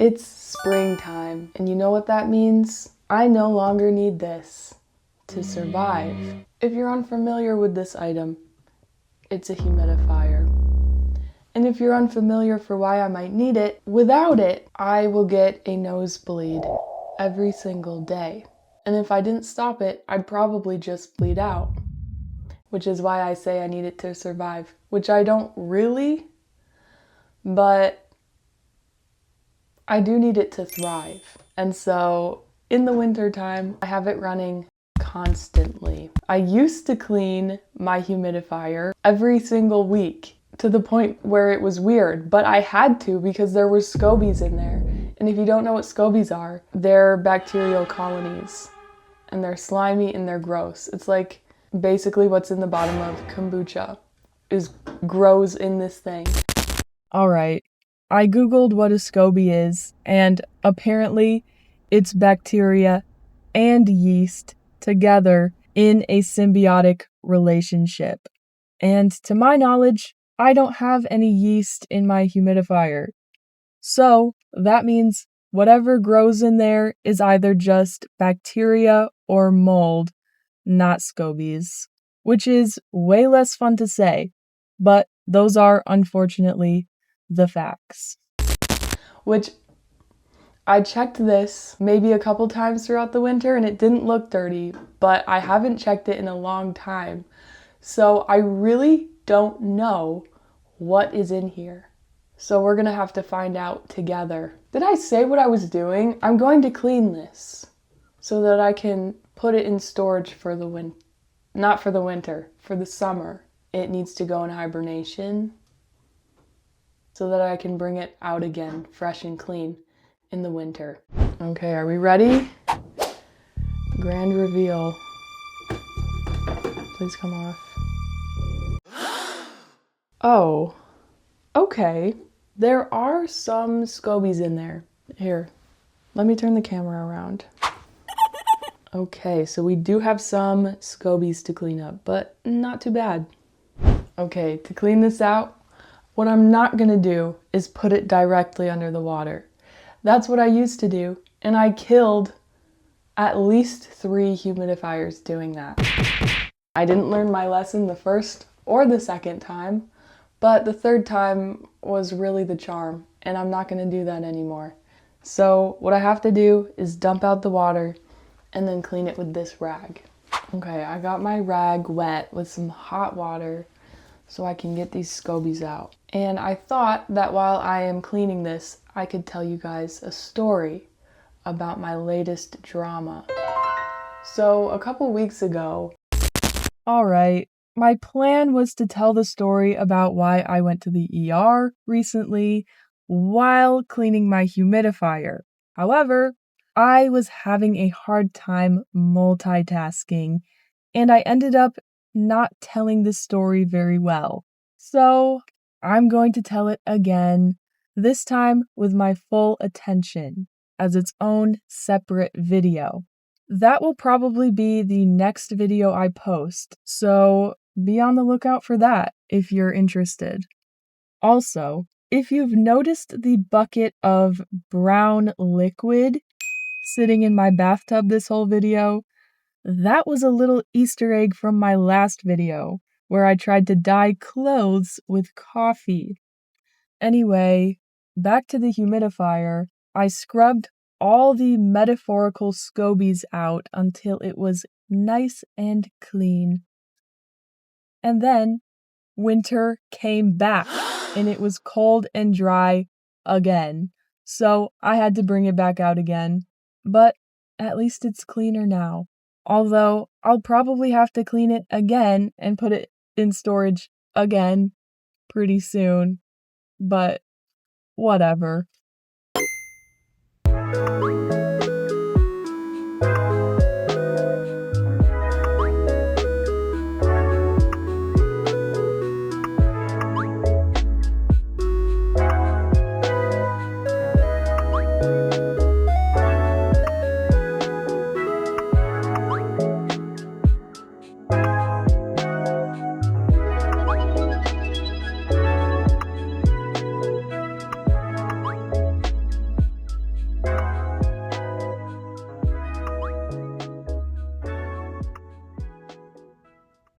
It's springtime, and you know what that means? I no longer need this to survive. If you're unfamiliar with this item, it's a humidifier. And if you're unfamiliar for why I might need it, without it, I will get a nosebleed every single day. And if I didn't stop it, I'd probably just bleed out. Which is why I say I need it to survive, which I don't really, but I do need it to thrive. And so in the wintertime, I have it running constantly. I used to clean my humidifier every single week to the point where it was weird, but I had to because there were scobies in there. And if you don't know what scobies are, they're bacterial colonies and they're slimy and they're gross. It's like basically what's in the bottom of kombucha grows in this thing. All right. I googled what a SCOBY is, and apparently it's bacteria and yeast together in a symbiotic relationship. And to my knowledge, I don't have any yeast in my humidifier. So that means whatever grows in there is either just bacteria or mold, not scobies, which is way less fun to say, but those are unfortunately the facts. Which I checked this maybe a couple times throughout the winter and it didn't look dirty, but I haven't checked it in a long time. So I really don't know what is in here. So we're gonna have to find out together. Did I say what I was doing? I'm going to clean this so that I can put it in storage for the not for the winter, for the summer. It needs to go in hibernation so that I can bring it out again, fresh and clean, in the winter. Okay, are we ready? Grand reveal. Please come off. Oh, okay. There are some scobies in there. Here, let me turn the camera around. Okay, so we do have some scobies to clean up, but not too bad. Okay, to clean this out, what I'm not gonna do is put it directly under the water. That's what I used to do, and I killed at least 3 humidifiers doing that. I didn't learn my lesson the first or the second time, but the third time was really the charm, and I'm not gonna do that anymore. So what I have to do is dump out the water and then clean it with this rag. Okay, I got my rag wet with some hot water so I can get these scobies out. And I thought that while I am cleaning this, I could tell you guys a story about my latest drama. So a couple weeks ago, alright, my plan was to tell the story about why I went to the ER recently while cleaning my humidifier. However, I was having a hard time multitasking, and I ended up not telling the story very well. So I'm going to tell it again, this time with my full attention, as its own separate video. That will probably be the next video I post, so be on the lookout for that if you're interested. Also, if you've noticed the bucket of brown liquid sitting in my bathtub this whole video, that was a little Easter egg from my last video, where I tried to dye clothes with coffee. Anyway, back to the humidifier. I scrubbed all the metaphorical scobies out until it was nice and clean. And then winter came back, and it was cold and dry again. So I had to bring it back out again. But at least it's cleaner now. Although I'll probably have to clean it again and put it in storage again pretty soon. But whatever.